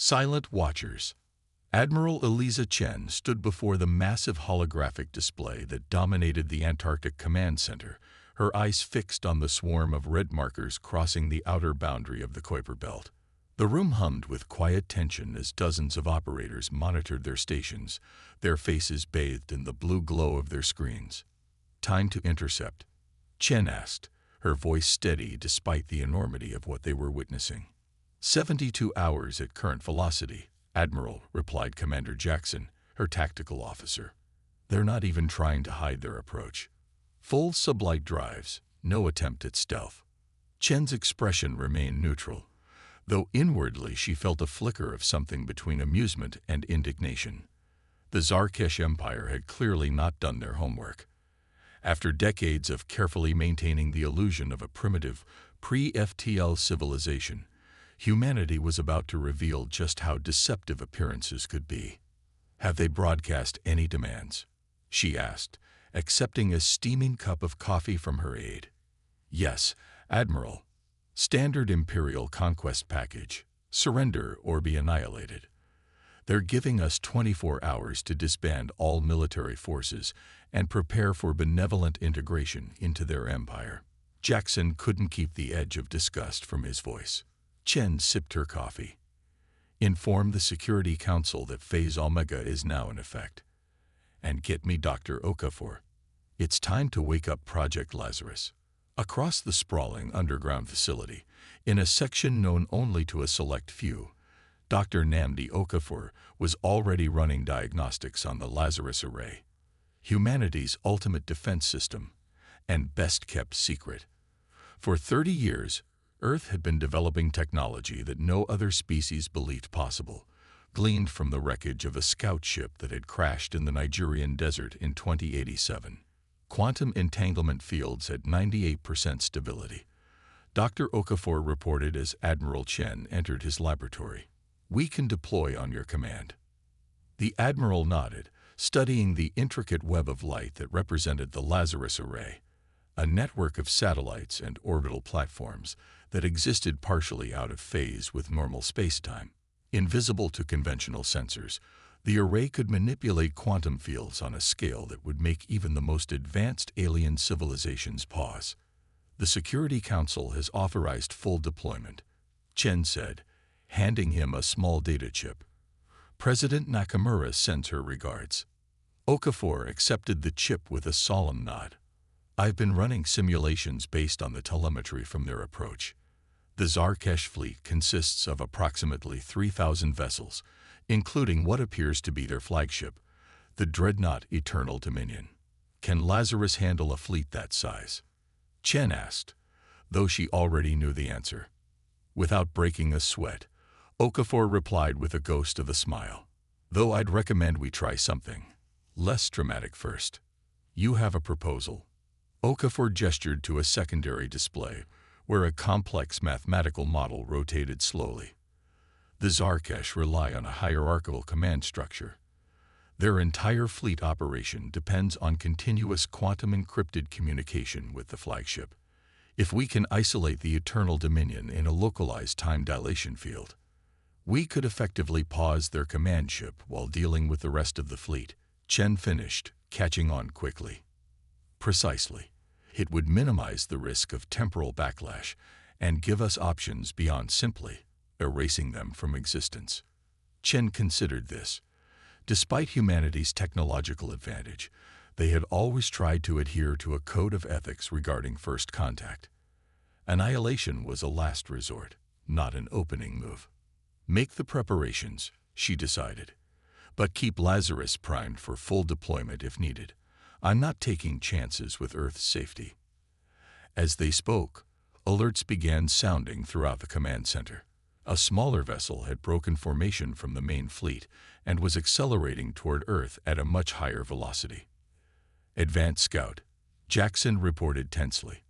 Silent watchers. Admiral Eliza Chen stood before the massive holographic display that dominated the Antarctic Command Center, her eyes fixed on the swarm of red markers crossing the outer boundary of the Kuiper Belt. The room hummed with quiet tension as dozens of operators monitored their stations, their faces bathed in the blue glow of their screens. "Time to intercept," Chen asked, her voice steady despite the enormity of what they were witnessing. 72 hours at current velocity, Admiral, replied Commander Jackson, her tactical officer. They're not even trying to hide their approach. Full sublight drives, no attempt at stealth. Chen's expression remained neutral, though inwardly she felt a flicker of something between amusement and indignation. The Zarkesh Empire had clearly not done their homework. After decades of carefully maintaining the illusion of a primitive, pre-FTL civilization, humanity was about to reveal just how deceptive appearances could be. "Have they broadcast any demands?" she asked, accepting a steaming cup of coffee from her aide. "Yes, Admiral. Standard Imperial conquest package. Surrender or be annihilated. They're giving us 24 hours to disband all military forces and prepare for benevolent integration into their empire." Jackson couldn't keep the edge of disgust from his voice. Chen sipped her coffee. "Inform the Security Council that Phase Omega is now in effect. And get me Dr. Okafor. It's time to wake up Project Lazarus." Across the sprawling underground facility, in a section known only to a select few, Dr. Namdi Okafor was already running diagnostics on the Lazarus Array, humanity's ultimate defense system, and best-kept secret. For 30 years, Earth had been developing technology that no other species believed possible, gleaned from the wreckage of a scout ship that had crashed in the Nigerian desert in 2087. Quantum entanglement fields at 98% stability. Dr. Okafor reported as Admiral Chen entered his laboratory. "We can deploy on your command." The Admiral nodded, studying the intricate web of light that represented the Lazarus Array, a network of satellites and orbital platforms that existed partially out of phase with normal spacetime. Invisible to conventional sensors, the array could manipulate quantum fields on a scale that would make even the most advanced alien civilizations pause. "The Security Council has authorized full deployment," Chen said, handing him a small data chip. "President Nakamura sends her regards." Okafor accepted the chip with a solemn nod. "I've been running simulations based on the telemetry from their approach. The Zarkesh fleet consists of approximately 3,000 vessels, including what appears to be their flagship, the dreadnought Eternal Dominion. Can Lazarus handle a fleet that size?" Chen asked, though she already knew the answer. Without breaking a sweat, Okafor replied with a ghost of a smile. "Though I'd recommend we try something less dramatic first. You have a proposal?" Okafor gestured to a secondary display, where a complex mathematical model rotated slowly. "The Zarkesh rely on a hierarchical command structure. Their entire fleet operation depends on continuous quantum-encrypted communication with the flagship. If we can isolate the Eternal Dominion in a localized time dilation field, we could effectively pause their command ship while dealing with the rest of the fleet," Chen finished, catching on quickly. "Precisely. It would minimize the risk of temporal backlash and give us options beyond simply erasing them from existence." Chen considered this. Despite humanity's technological advantage, they had always tried to adhere to a code of ethics regarding first contact. Annihilation was a last resort, not an opening move. "Make the preparations," she decided, "but keep Lazarus primed for full deployment if needed. I'm not taking chances with Earth's safety." As they spoke, alerts began sounding throughout the command center. A smaller vessel had broken formation from the main fleet and was accelerating toward Earth at a much higher velocity. "Advanced Scout," Jackson reported tensely.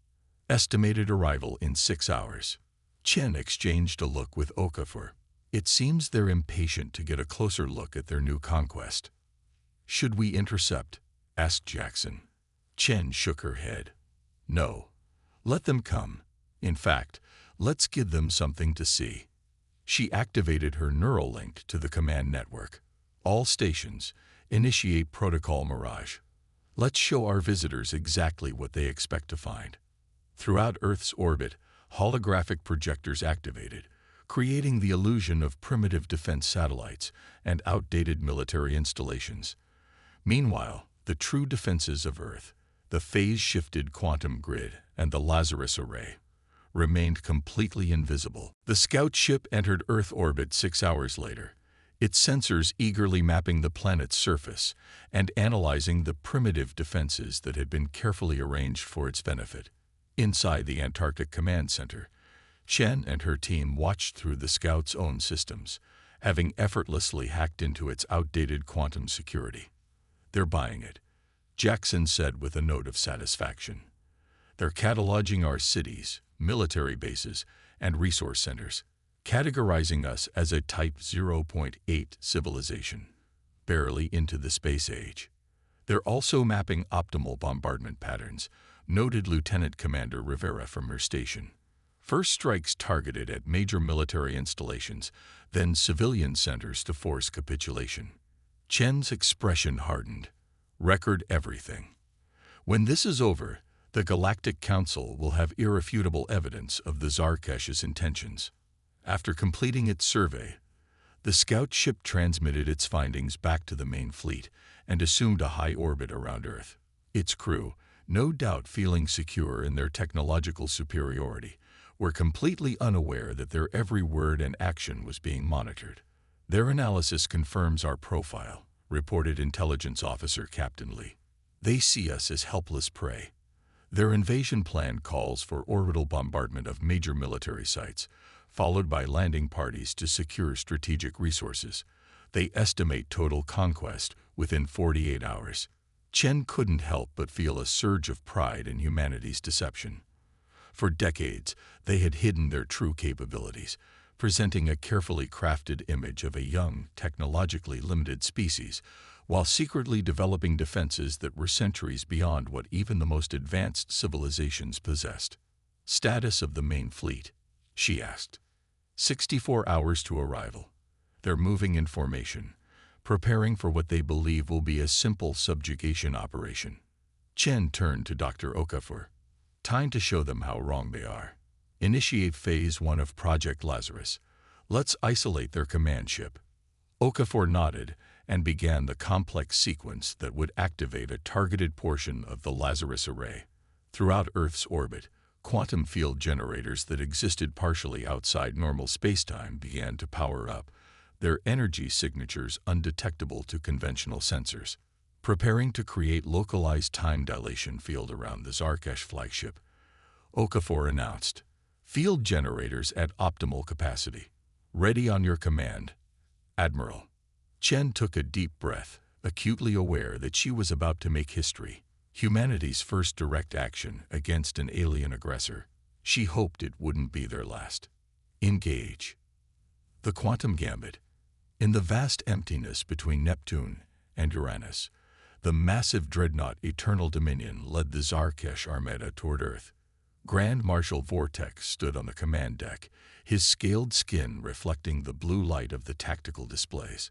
"Estimated arrival in 6 hours." Chen exchanged a look with Okafor. "It seems they're impatient to get a closer look at their new conquest." "Should we intercept?" asked Jackson. Chen shook her head. "No. Let them come. In fact, let's give them something to see." She activated her neural link to the command network. All stations, initiate Protocol Mirage. Let's show our visitors exactly what they expect to find. Throughout Earth's orbit, holographic projectors activated, creating the illusion of primitive defense satellites and outdated military installations. Meanwhile, the true defenses of Earth, the phase-shifted quantum grid and the Lazarus Array, remained completely invisible. The scout ship entered Earth orbit 6 hours later, its sensors eagerly mapping the planet's surface and analyzing the primitive defenses that had been carefully arranged for its benefit. Inside the Antarctic Command Center, Chen and her team watched through the scout's own systems, having effortlessly hacked into its outdated quantum security. "They're buying it," Jackson said with a note of satisfaction. "They're cataloging our cities, military bases, and resource centers, categorizing us as a Type 0.8 civilization, barely into the space age. They're also mapping optimal bombardment patterns," noted Lieutenant Commander Rivera from her station. "First strikes targeted at major military installations, then civilian centers to force capitulation." Chen's expression hardened. "Record everything. When this is over, the Galactic Council will have irrefutable evidence of the Zarkesh's intentions." After completing its survey, the scout ship transmitted its findings back to the main fleet and assumed a high orbit around Earth. Its crew, no doubt feeling secure in their technological superiority, were completely unaware that their every word and action was being monitored. "Their analysis confirms our profile," reported Intelligence Officer Captain Lee. "They see us as helpless prey. Their invasion plan calls for orbital bombardment of major military sites, followed by landing parties to secure strategic resources. They estimate total conquest within 48 hours. Chen couldn't help but feel a surge of pride in humanity's deception. For decades, they had hidden their true capabilities, presenting a carefully crafted image of a young, technologically limited species, while secretly developing defenses that were centuries beyond what even the most advanced civilizations possessed. "Status of the main fleet?" she asked. 64 hours to arrival. They're moving in formation, preparing for what they believe will be a simple subjugation operation." Chen turned to Dr. Okafor. "Time to show them how wrong they are. Initiate Phase 1 of Project Lazarus. Let's isolate their command ship." Okafor nodded and began the complex sequence that would activate a targeted portion of the Lazarus Array. Throughout Earth's orbit, quantum field generators that existed partially outside normal spacetime began to power up, their energy signatures undetectable to conventional sensors. Preparing to create localized time dilation field around the Zarkesh flagship, Okafor announced, "Field generators at optimal capacity. Ready on your command, Admiral." Chen took a deep breath, acutely aware that she was about to make history. Humanity's first direct action against an alien aggressor. She hoped it wouldn't be their last. Engage. The quantum gambit. In the vast emptiness between Neptune and Uranus, the massive dreadnought Eternal Dominion led the Zarkesh Armada toward Earth. Grand Marshal Vortex stood on the command deck, his scaled skin reflecting the blue light of the tactical displays.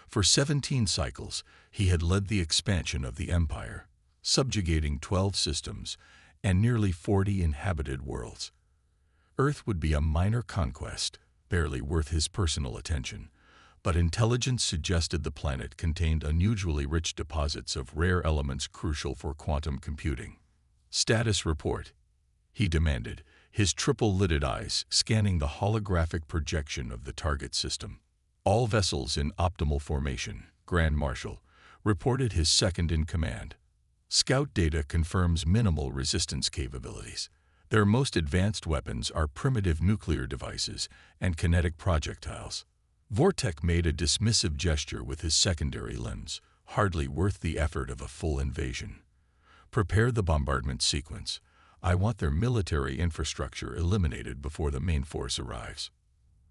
For 17 cycles, he had led the expansion of the Empire, subjugating 12 systems and nearly 40 inhabited worlds. Earth would be a minor conquest, barely worth his personal attention, but intelligence suggested the planet contained unusually rich deposits of rare elements crucial for quantum computing. "Status report," he demanded, his triple-lidded eyes scanning the holographic projection of the target system. "All vessels in optimal formation," Grand Marshal reported, his second-in-command. "Scout data confirms minimal resistance capabilities. Their most advanced weapons are primitive nuclear devices and kinetic projectiles." Vortex made a dismissive gesture with his secondary limbs, hardly worth the effort of a full invasion. "Prepare the bombardment sequence. I want their military infrastructure eliminated before the main force arrives."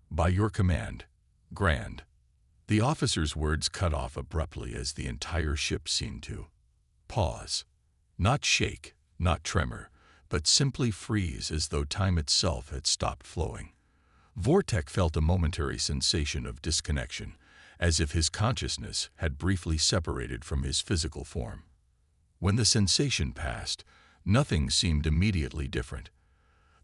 "By your command, Grand." The officer's words cut off abruptly as the entire ship seemed to pause. Not shake, not tremor, but simply freeze as though time itself had stopped flowing. Vortek felt a momentary sensation of disconnection, as if his consciousness had briefly separated from his physical form. When the sensation passed, nothing seemed immediately different.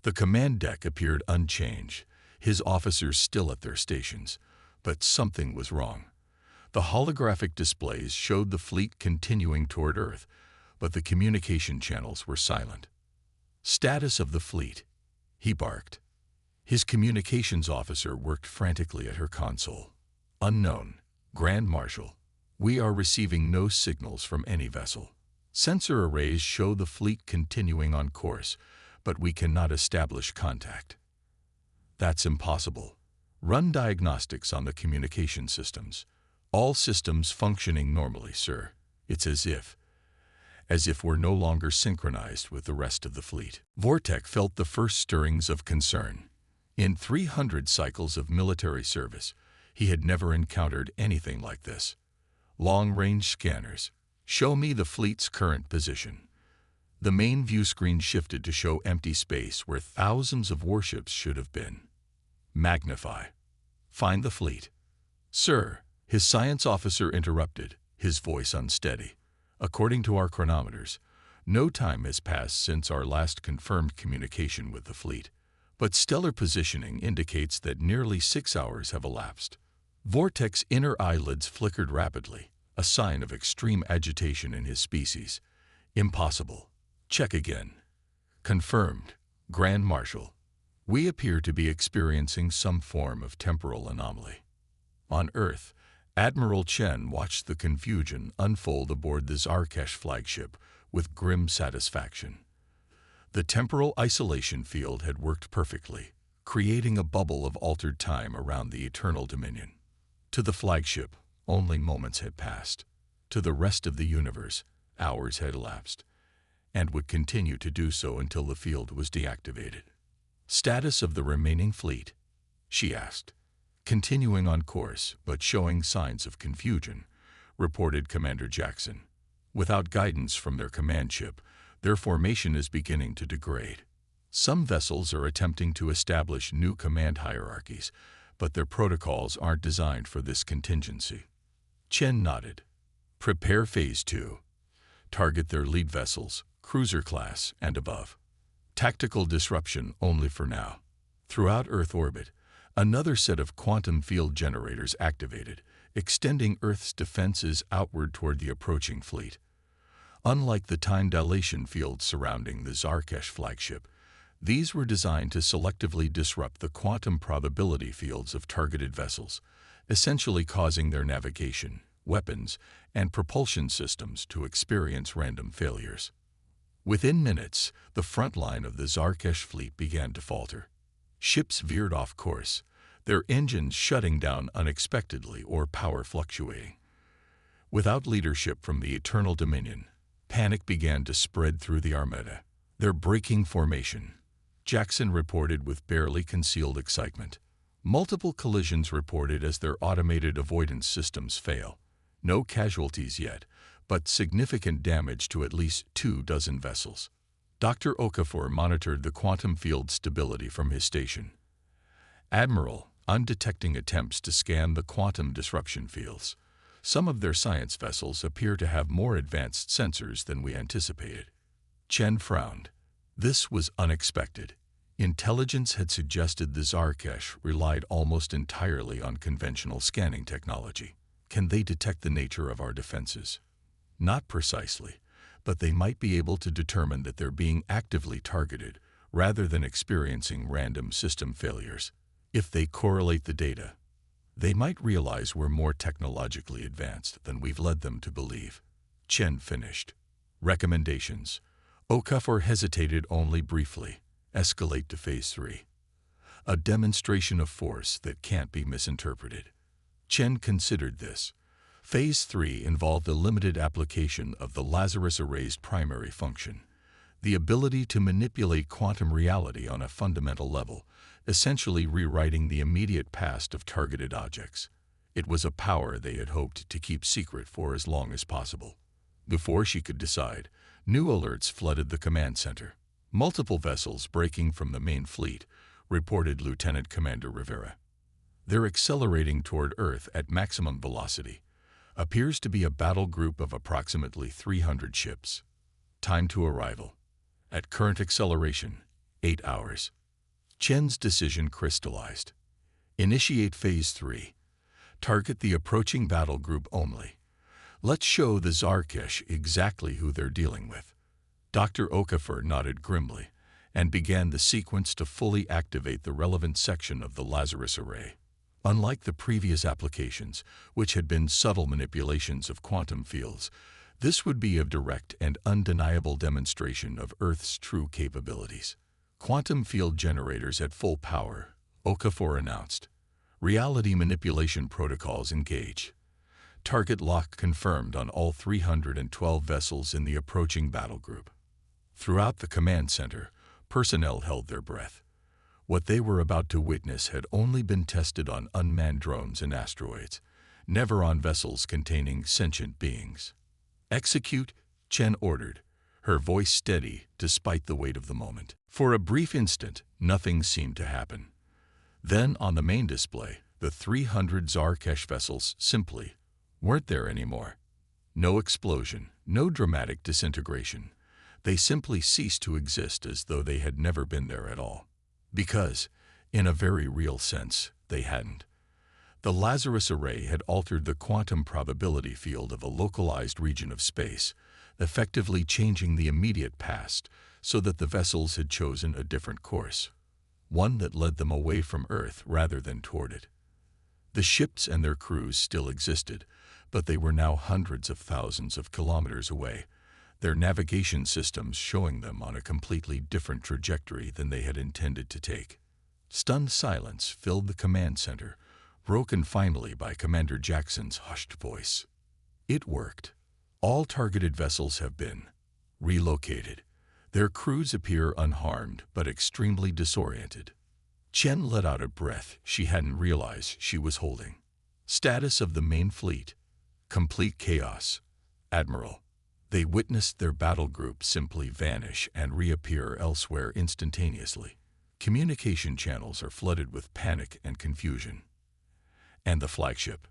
The command deck appeared unchanged, his officers still at their stations, but something was wrong. The holographic displays showed the fleet continuing toward Earth, but the communication channels were silent. "Status of the fleet," he barked. His communications officer worked frantically at her console. "Unknown, Grand Marshal. We are receiving no signals from any vessel. Sensor arrays show the fleet continuing on course, but we cannot establish contact." "That's impossible. Run diagnostics on the communication systems." "All systems functioning normally, sir. It's as if we're no longer synchronized with the rest of the fleet." Vortek felt the first stirrings of concern. In 300 cycles of military service, he had never encountered anything like this. Long-range scanners. "Show me the fleet's current position." The main view screen shifted to show empty space where thousands of warships should have been. "Magnify. Find the fleet." "Sir," his science officer interrupted, his voice unsteady. "According to our chronometers, no time has passed since our last confirmed communication with the fleet, but stellar positioning indicates that nearly 6 hours have elapsed." Vortek's inner eyelids flickered rapidly, a sign of extreme agitation in his species. "Impossible. Check again." "Confirmed, Grand Marshal. We appear to be experiencing some form of temporal anomaly." On Earth, Admiral Chen watched the confusion unfold aboard the Zarkesh flagship with grim satisfaction. The temporal isolation field had worked perfectly, creating a bubble of altered time around the Eternal Dominion. To the flagship, only moments had passed. To the rest of the universe, hours had elapsed, and would continue to do so until the field was deactivated. "Status of the remaining fleet?" she asked. "Continuing on course, but showing signs of confusion," reported Commander Jackson. "Without guidance from their command ship, their formation is beginning to degrade. Some vessels are attempting to establish new command hierarchies, but their protocols aren't designed for this contingency." Chen nodded. "Prepare Phase 2. Target their lead vessels, cruiser class and above. Tactical disruption only for now." Throughout Earth orbit, another set of quantum field generators activated, extending Earth's defenses outward toward the approaching fleet. Unlike the time dilation fields surrounding the Zarkesh flagship, these were designed to selectively disrupt the quantum probability fields of targeted vessels, essentially causing their navigation, weapons, and propulsion systems to experience random failures. Within minutes, the front line of the Zarkesh fleet began to falter. Ships veered off course, their engines shutting down unexpectedly or power fluctuating. Without leadership from the Eternal Dominion, panic began to spread through the Armada. "They're breaking formation," Jackson reported with barely concealed excitement. Multiple collisions reported as their automated avoidance systems fail. No casualties yet, but significant damage to at least 24 vessels. Dr. Okafor monitored the quantum field stability from his station. "Admiral, I'm detecting attempts to scan the quantum disruption fields. Some of their science vessels appear to have more advanced sensors than we anticipated." Chen frowned. This was unexpected. Intelligence had suggested the Zarkesh relied almost entirely on conventional scanning technology. "Can they detect the nature of our defenses?" "Not precisely, but they might be able to determine that they're being actively targeted rather than experiencing random system failures. If they correlate the data, they might realize we're more technologically advanced than we've led them to believe." Chen finished. "Recommendations." Okafor hesitated only briefly. "Escalate to Phase 3. A demonstration of force that can't be misinterpreted." Chen considered this. Phase 3 involved a limited application of the Lazarus Array's primary function, the ability to manipulate quantum reality on a fundamental level, essentially rewriting the immediate past of targeted objects. It was a power they had hoped to keep secret for as long as possible. Before she could decide, new alerts flooded the command center. Multiple vessels breaking from the main fleet reported Lieutenant Commander Rivera. "They're accelerating toward Earth at maximum velocity. Appears to be a battle group of approximately 300 ships. Time to arrival. At current acceleration, 8 hours." Chen's decision crystallized. Initiate Phase 3. Target the approaching battle group only. Let's show the Zarkesh exactly who they're dealing with. Dr. Okafor nodded grimly and began the sequence to fully activate the relevant section of the Lazarus Array. Unlike the previous applications, which had been subtle manipulations of quantum fields, this would be a direct and undeniable demonstration of Earth's true capabilities. "Quantum field generators at full power," Okafor announced. "Reality manipulation protocols engage. Target lock confirmed on all 312 vessels in the approaching battle group." Throughout the command center, personnel held their breath. What they were about to witness had only been tested on unmanned drones and asteroids, never on vessels containing sentient beings. "Execute," Chen ordered, her voice steady despite the weight of the moment. For a brief instant, nothing seemed to happen. Then, on the main display, the 300 Zarkesh vessels simply weren't there anymore. No explosion, no dramatic disintegration. They simply ceased to exist as though they had never been there at all. Because, in a very real sense, they hadn't. The Lazarus Array had altered the quantum probability field of a localized region of space, effectively changing the immediate past so that the vessels had chosen a different course, one that led them away from Earth rather than toward it. The ships and their crews still existed, but they were now hundreds of thousands of kilometers away, their navigation systems showing them on a completely different trajectory than they had intended to take. Stunned silence filled the command center, broken finally by Commander Jackson's hushed voice. "It worked. All targeted vessels have been relocated. Their crews appear unharmed but extremely disoriented." Chen let out a breath she hadn't realized she was holding. "Status of the main fleet: complete chaos, Admiral." They witnessed their battle group simply vanish and reappear elsewhere instantaneously. Communication channels are flooded with panic and confusion. And the flagship,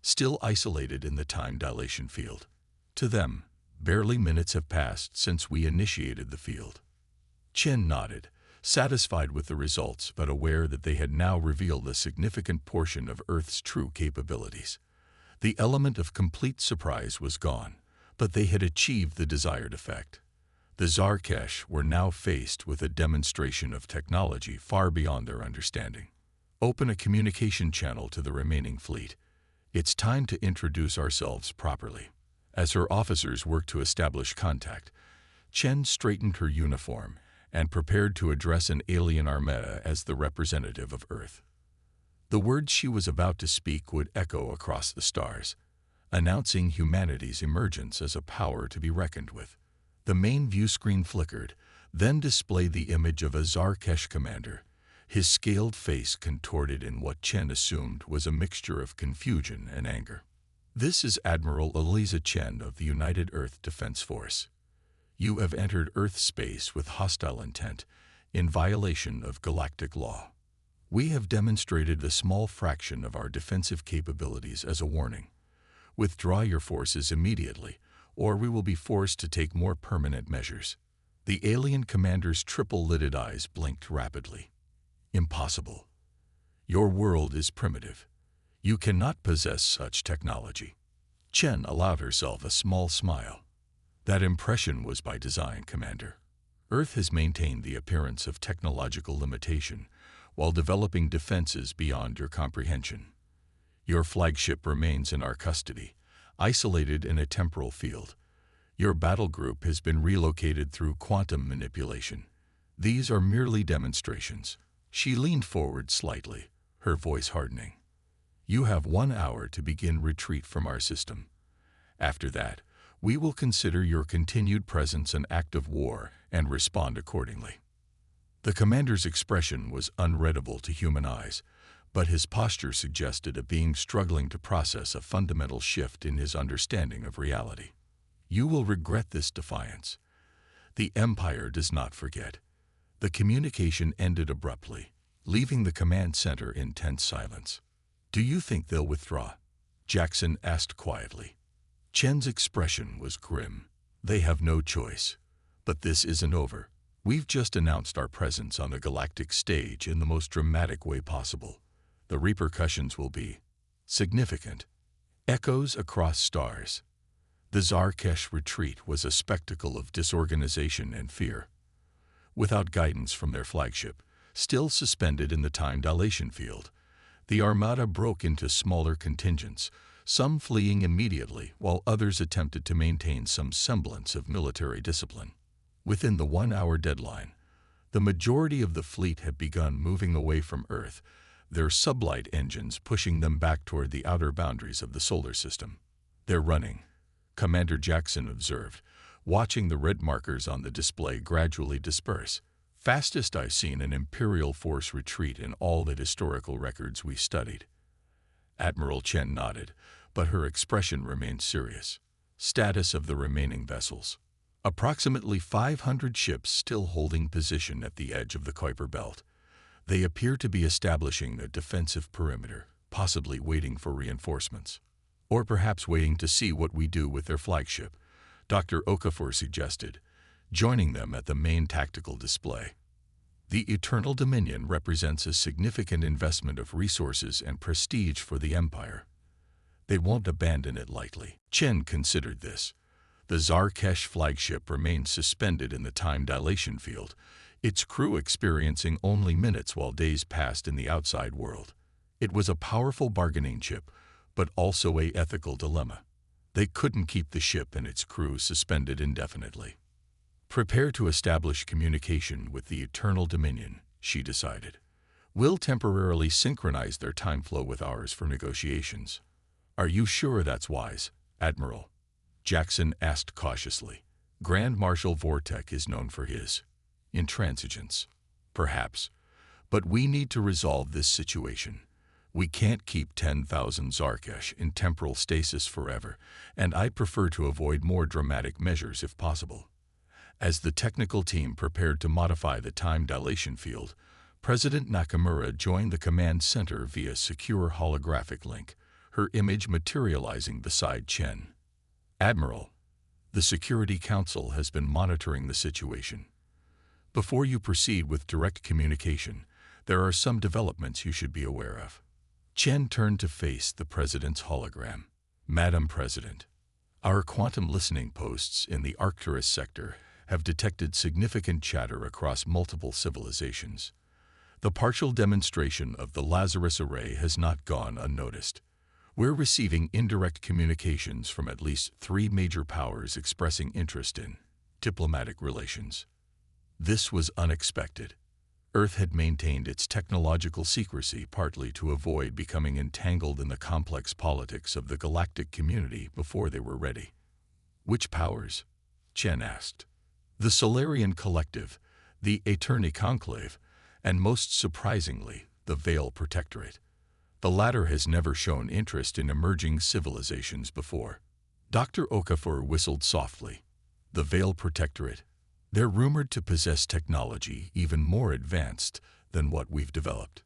still isolated in the time dilation field. To them, barely minutes have passed since we initiated the field. Chen nodded, satisfied with the results but aware that they had now revealed a significant portion of Earth's true capabilities. The element of complete surprise was gone, but they had achieved the desired effect. The Zarkesh were now faced with a demonstration of technology far beyond their understanding. "Open a communication channel to the remaining fleet. It's time to introduce ourselves properly." As her officers worked to establish contact, Chen straightened her uniform and prepared to address an alien armada as the representative of Earth. The words she was about to speak would echo across the stars, announcing humanity's emergence as a power to be reckoned with. The main view screen flickered, then displayed the image of a Zarkesh commander, his scaled face contorted in what Chen assumed was a mixture of confusion and anger. "This is Admiral Eliza Chen of the United Earth Defense Force. You have entered Earth space with hostile intent, in violation of galactic law. We have demonstrated a small fraction of our defensive capabilities as a warning. Withdraw your forces immediately, or we will be forced to take more permanent measures." The alien commander's triple-lidded eyes blinked rapidly. "Impossible. Your world is primitive. You cannot possess such technology." Chen allowed herself a small smile. "That impression was by design, Commander. Earth has maintained the appearance of technological limitation while developing defenses beyond your comprehension. Your flagship remains in our custody, isolated in a temporal field. Your battle group has been relocated through quantum manipulation. These are merely demonstrations." She leaned forward slightly, her voice hardening. "You have 1 hour to begin retreat from our system. After that, we will consider your continued presence an act of war and respond accordingly." The commander's expression was unreadable to human eyes, but his posture suggested a being struggling to process a fundamental shift in his understanding of reality. "You will regret this defiance. The Empire does not forget." The communication ended abruptly, leaving the command center in tense silence. "Do you think they'll withdraw?" Jackson asked quietly. Chen's expression was grim. "They have no choice. But this isn't over. We've just announced our presence on the galactic stage in the most dramatic way possible. The repercussions will be significant." Echoes across stars. The Zarkesh retreat was a spectacle of disorganization and fear. Without guidance from their flagship, still suspended in the time dilation field, the Armada broke into smaller contingents, some fleeing immediately while others attempted to maintain some semblance of military discipline. Within the 1-hour deadline, the majority of the fleet had begun moving away from Earth, their sublight engines pushing them back toward the outer boundaries of the solar system. "They're running," Commander Jackson observed, watching the red markers on the display gradually disperse. "Fastest I've seen an Imperial force retreat in all the historical records we studied." Admiral Chen nodded, but her expression remained serious. "Status of the remaining vessels." Approximately 500 ships still holding position at the edge of the Kuiper Belt. They appear to be establishing a defensive perimeter, possibly waiting for reinforcements. "Or perhaps waiting to see what we do with their flagship," Dr. Okafor suggested, joining them at the main tactical display. "The Eternal Dominion represents a significant investment of resources and prestige for the Empire. They won't abandon it lightly." Chen considered this. The Zarkesh flagship remained suspended in the time dilation field, its crew experiencing only minutes while days passed in the outside world. It was a powerful bargaining chip, but also an ethical dilemma. They couldn't keep the ship and its crew suspended indefinitely. "Prepare to establish communication with the Eternal Dominion," she decided. "We'll temporarily synchronize their time flow with ours for negotiations." "Are you sure that's wise, Admiral?" Jackson asked cautiously. "Grand Marshal Vortek is known for his intransigence." "Perhaps. But we need to resolve this situation. We can't keep 10,000 Zarkesh in temporal stasis forever, and I prefer to avoid more dramatic measures if possible." As the technical team prepared to modify the time dilation field, President Nakamura joined the command center via secure holographic link, her image materializing beside Chen. "Admiral, the Security Council has been monitoring the situation. Before you proceed with direct communication, there are some developments you should be aware of." Chen turned to face the President's hologram. "Madam President, our quantum listening posts in the Arcturus sector have detected significant chatter across multiple civilizations. The partial demonstration of the Lazarus Array has not gone unnoticed. We're receiving indirect communications from at least 3 major powers expressing interest in diplomatic relations." This was unexpected. Earth had maintained its technological secrecy partly to avoid becoming entangled in the complex politics of the galactic community before they were ready. "Which powers?" Chen asked. "The Solarian Collective, the Eterni Conclave, and most surprisingly, the Veil Protectorate. The latter has never shown interest in emerging civilizations before." Dr. Okafor whistled softly. "The Veil Protectorate. They're rumored to possess technology even more advanced than what we've developed."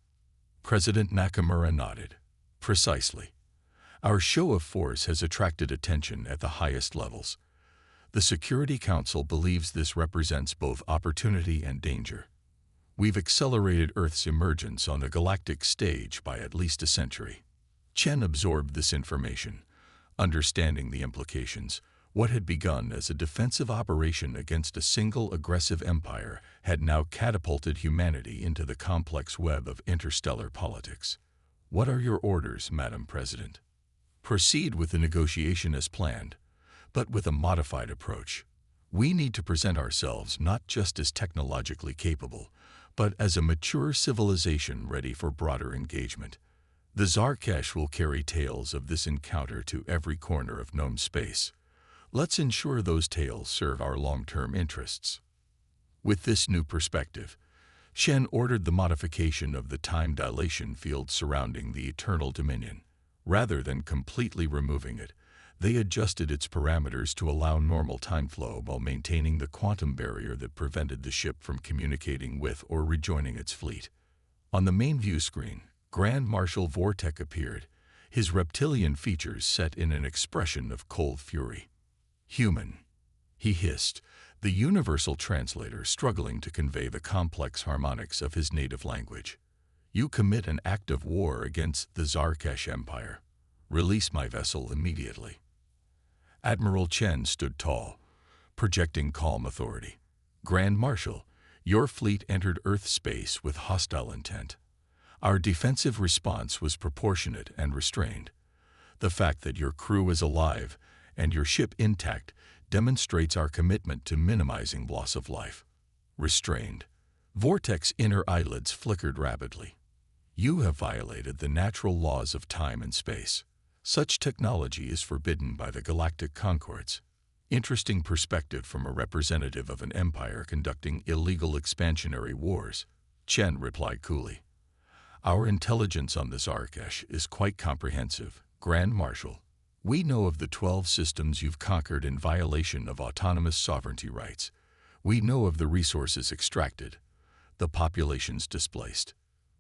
President Nakamura nodded. "Precisely. Our show of force has attracted attention at the highest levels. The Security Council believes this represents both opportunity and danger. We've accelerated Earth's emergence on the galactic stage by at least a century." Chen absorbed this information, understanding the implications. What had begun as a defensive operation against a single aggressive empire had now catapulted humanity into the complex web of interstellar politics. "What are your orders, Madam President?" "Proceed with the negotiation as planned, but with a modified approach. We need to present ourselves not just as technologically capable, but as a mature civilization ready for broader engagement. The Zarkesh will carry tales of this encounter to every corner of Gnome space. Let's ensure those tales serve our long-term interests." With this new perspective, Shen ordered the modification of the time dilation field surrounding the Eternal Dominion. Rather than completely removing it, they adjusted its parameters to allow normal time flow while maintaining the quantum barrier that prevented the ship from communicating with or rejoining its fleet. On the main view screen, Grand Marshal Vortek appeared, his reptilian features set in an expression of cold fury. "Human," he hissed, the universal translator struggling to convey the complex harmonics of his native language. "You commit an act of war against the Zarkesh Empire. Release my vessel immediately." Admiral Chen stood tall, projecting calm authority. "Grand Marshal, your fleet entered Earth space with hostile intent. Our defensive response was proportionate and restrained. The fact that your crew is alive and your ship intact demonstrates our commitment to minimizing loss of life." Restrained. Vortek's inner eyelids flickered rapidly. "You have violated the natural laws of time and space. Such technology is forbidden by the Galactic Concords." Interesting perspective from a representative of an empire conducting illegal expansionary wars, Chen replied coolly. "Our intelligence on this Zarkesh is quite comprehensive, Grand Marshal. We know of the 12 systems you've conquered in violation of autonomous sovereignty rights. We know of the resources extracted, the populations displaced."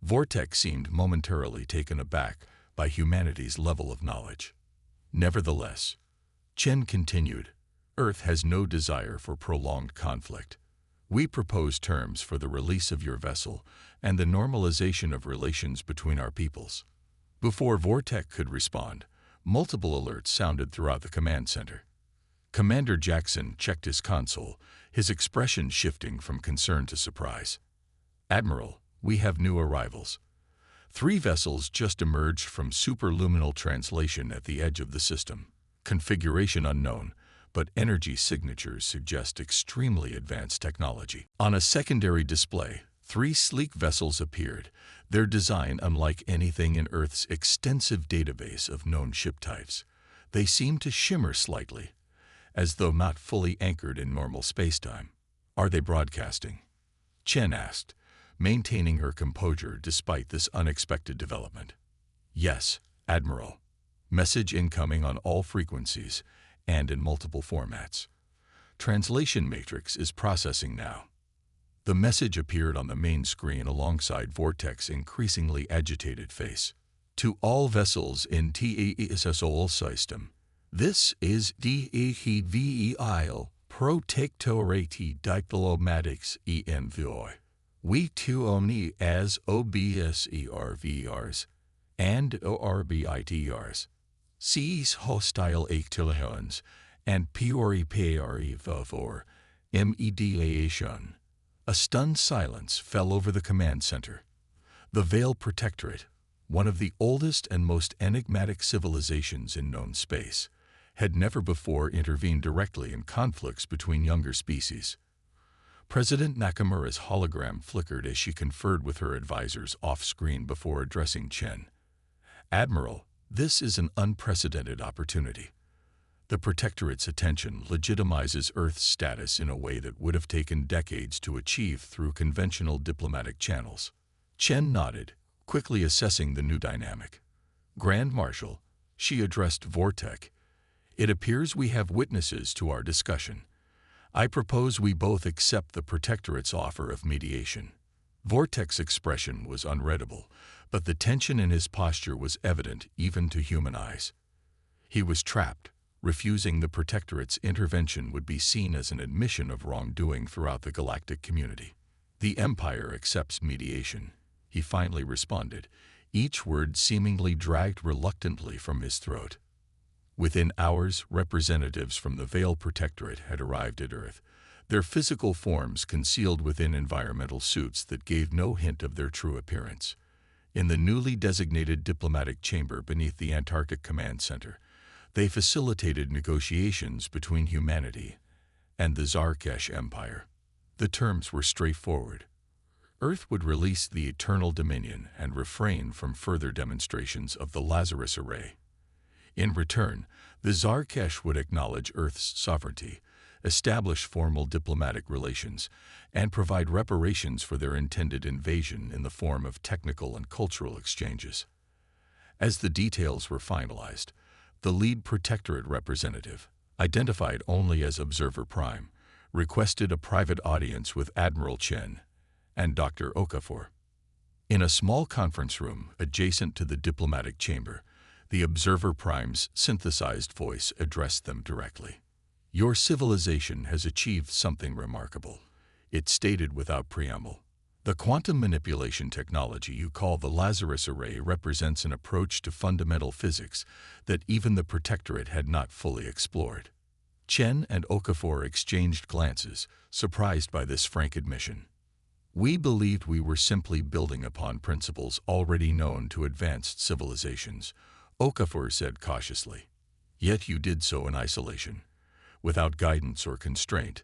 Vortek seemed momentarily taken aback by humanity's level of knowledge. "Nevertheless," Chen continued, "Earth has no desire for prolonged conflict. We propose terms for the release of your vessel and the normalization of relations between our peoples." Before Vortek could respond, multiple alerts sounded throughout the command center. Commander Jackson checked his console, his expression shifting from concern to surprise. "Admiral, we have new arrivals. 3 vessels just emerged from superluminal translation at the edge of the system. Configuration unknown, but energy signatures suggest extremely advanced technology." On a secondary display, 3 sleek vessels appeared, their design unlike anything in Earth's extensive database of known ship types. They seemed to shimmer slightly, as though not fully anchored in normal spacetime. "Are they broadcasting?" Chen asked, maintaining her composure despite this unexpected development. "Yes, Admiral. Message incoming on all frequencies and in multiple formats. Translation matrix is processing now." The message appeared on the main screen alongside Vortek's increasingly agitated face. "To all vessels in TESSOL system, this is DHVEIL Protectorate Diplomatics ENVOI. We too only as OBSERVRs and ORBITRs. Cease hostile activities and purify for mediation." A stunned silence fell over the command center. The Veil Protectorate, one of the oldest and most enigmatic civilizations in known space, had never before intervened directly in conflicts between younger species. President Nakamura's hologram flickered as she conferred with her advisors off-screen before addressing Chen. "Admiral, this is an unprecedented opportunity. The Protectorate's attention legitimizes Earth's status in a way that would have taken decades to achieve through conventional diplomatic channels." Chen nodded, quickly assessing the new dynamic. "Grand Marshal," she addressed Vortek, "it appears we have witnesses to our discussion. I propose we both accept the Protectorate's offer of mediation." Vortek's expression was unreadable, but the tension in his posture was evident even to human eyes. He was trapped. Refusing the Protectorate's intervention would be seen as an admission of wrongdoing throughout the galactic community. "The Empire accepts mediation," he finally responded, each word seemingly dragged reluctantly from his throat. Within hours, representatives from the Veil Protectorate had arrived at Earth, their physical forms concealed within environmental suits that gave no hint of their true appearance. In the newly designated diplomatic chamber beneath the Antarctic Command Center, they facilitated negotiations between humanity and the Zarkesh Empire. The terms were straightforward. Earth would release the Eternal Dominion and refrain from further demonstrations of the Lazarus Array. In return, the Zarkesh would acknowledge Earth's sovereignty, establish formal diplomatic relations, and provide reparations for their intended invasion in the form of technical and cultural exchanges. As the details were finalized, the lead Protectorate representative, identified only as Observer Prime, requested a private audience with Admiral Chen and Dr. Okafor. In a small conference room adjacent to the diplomatic chamber, the Observer Prime's synthesized voice addressed them directly. "Your civilization has achieved something remarkable," it stated without preamble. "The quantum manipulation technology you call the Lazarus Array represents an approach to fundamental physics that even the Protectorate had not fully explored." Chen and Okafor exchanged glances, surprised by this frank admission. "We believed we were simply building upon principles already known to advanced civilizations," Okafor said cautiously. "Yet you did so in isolation, without guidance or constraint,"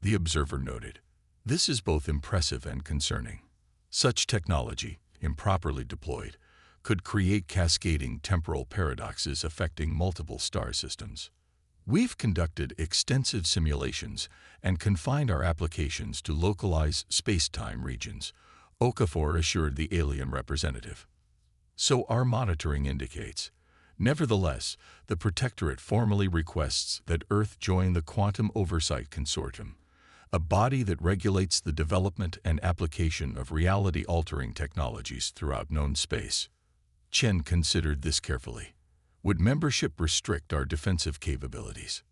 the Observer noted. "This is both impressive and concerning. Such technology, improperly deployed, could create cascading temporal paradoxes affecting multiple star systems. We've conducted extensive simulations and confined our applications to localized space-time regions," Okafor assured the alien representative. "So our monitoring indicates. Nevertheless, the Protectorate formally requests that Earth join the Quantum Oversight Consortium, a body that regulates the development and application of reality-altering technologies throughout known space." Chen considered this carefully. "Would membership restrict our defensive capabilities?"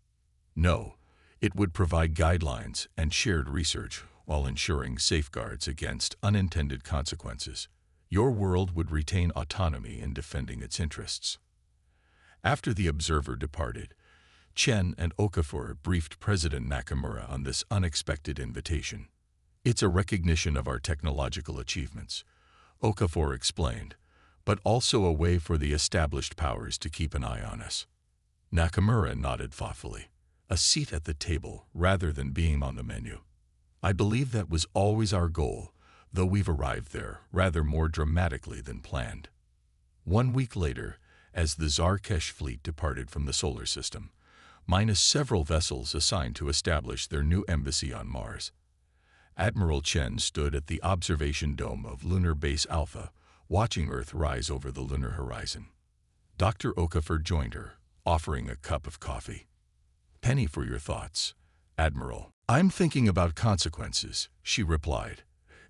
"No, it would provide guidelines and shared research while ensuring safeguards against unintended consequences. Your world would retain autonomy in defending its interests." After the Observer departed, Chen and Okafor briefed President Nakamura on this unexpected invitation. "It's a recognition of our technological achievements," Okafor explained, "but also a way for the established powers to keep an eye on us." Nakamura nodded thoughtfully. "A seat at the table rather than being on the menu. I believe that was always our goal, though we've arrived there rather more dramatically than planned." 1 week later, as the Zarkesh fleet departed from the solar system, minus several vessels assigned to establish their new embassy on Mars, Admiral Chen stood at the observation dome of Lunar Base Alpha, watching Earth rise over the lunar horizon. Dr. Okafor joined her, offering a cup of coffee. "Penny for your thoughts, Admiral." "I'm thinking about consequences," she replied,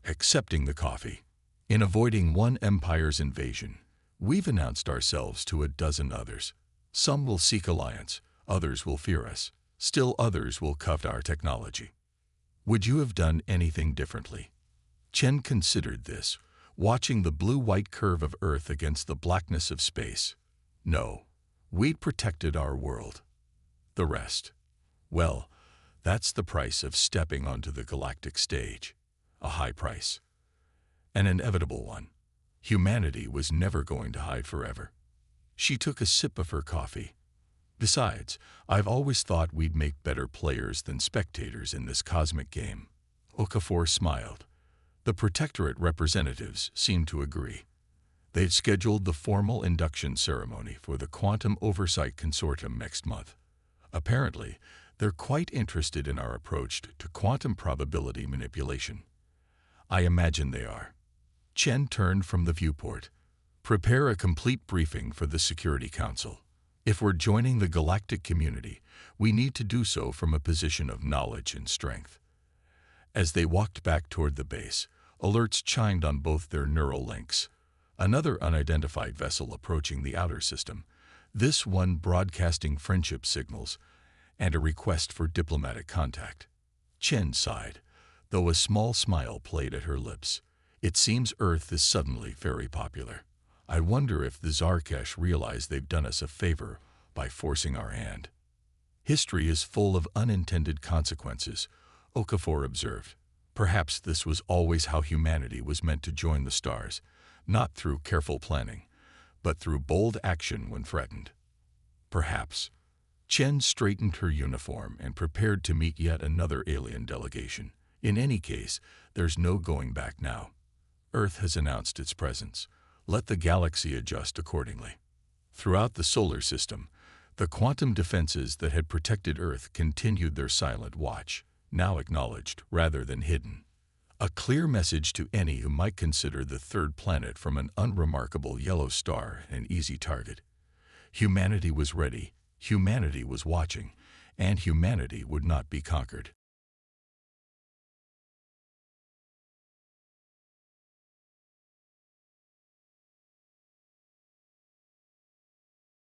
accepting the coffee. "In avoiding one empire's invasion, we've announced ourselves to a dozen others. Some will seek alliance, others will fear us, still others will covet our technology. Would you have done anything differently?" Chen considered this, watching the blue-white curve of Earth against the blackness of space. "No, we'd protected our world. The rest, well, that's the price of stepping onto the galactic stage. A high price. An inevitable one. Humanity was never going to hide forever." She took a sip of her coffee. "Besides, I've always thought we'd make better players than spectators in this cosmic game." Okafor smiled. The Protectorate representatives seemed to agree. They'd scheduled the formal induction ceremony for the Quantum Oversight Consortium next month. "Apparently, they're quite interested in our approach to quantum probability manipulation." "I imagine they are." Chen turned from the viewport. "Prepare a complete briefing for the Security Council. If we're joining the galactic community, we need to do so from a position of knowledge and strength." As they walked back toward the base, alerts chimed on both their neural links. Another unidentified vessel approaching the outer system, this one broadcasting friendship signals and a request for diplomatic contact. Chen sighed, though a small smile played at her lips. "It seems Earth is suddenly very popular. I wonder if the Zarkesh realize they've done us a favor by forcing our hand." "History is full of unintended consequences," Okafor observed. "Perhaps this was always how humanity was meant to join the stars, not through careful planning, but through bold action when threatened." "Perhaps." Chen straightened her uniform and prepared to meet yet another alien delegation. "In any case, there's no going back now. Earth has announced its presence. Let the galaxy adjust accordingly." Throughout the solar system, the quantum defenses that had protected Earth continued their silent watch, now acknowledged rather than hidden. A clear message to any who might consider the third planet from an unremarkable yellow star an easy target. Humanity was ready, humanity was watching, and humanity would not be conquered.